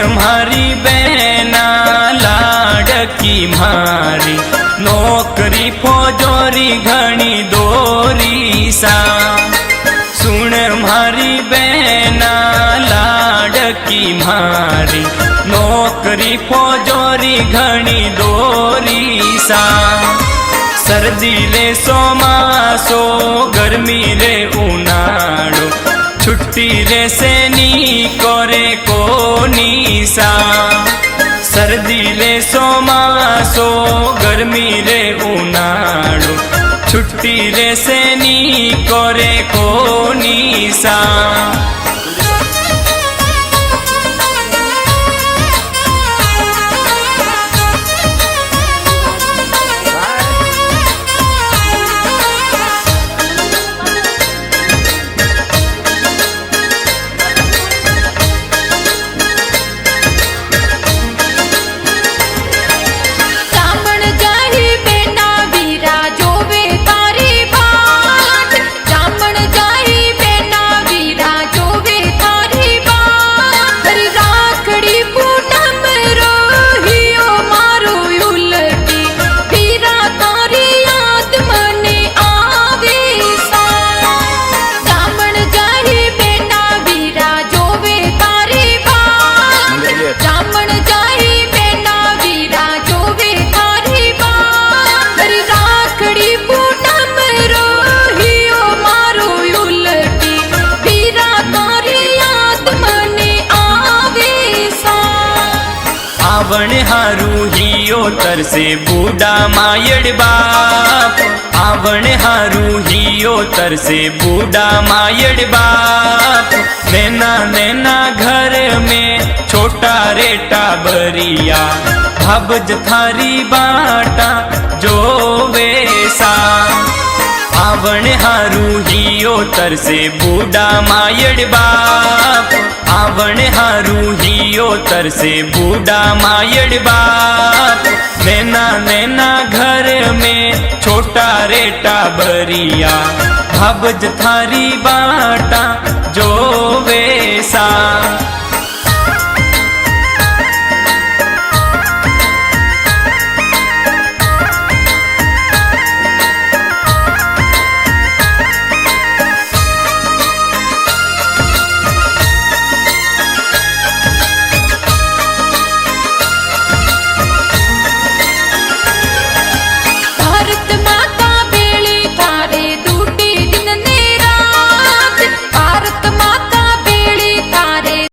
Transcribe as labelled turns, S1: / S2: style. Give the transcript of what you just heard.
S1: मारी बहना लाडकी मारी, नौकरी फौजोरी घणी दोरी सा। सुन मारी बहना लाडकी मारी, नौकरी फौजोरी घणी दोरी सा। सर्दी रे सोमासो, गर्मी रे उनाळो, छुट्टी रे सैनिको रे कोनी सा। सर्दी रे सोमासो, गर्मी रे उनाळो, छुट्टी रे सैनिको रे कोनी सा। आवण हारू हियो तरसे बूढ़ा मायड़ बाप। आवण हारू हियो तरसे बूढ़ा मायड़ बाप। नैना नैना घर में छोटा रेटा बरिया, भाबज थारी बाटा जो वेसा। आवण हारू हियो तरसे बूढ़ा मायड़ बाप। आवण हारू हियो तरसे बूढ़ा मायड़ बाप। नैना नैना घर में छोटा रेटा बरिया, भाबज थारी बाटा जो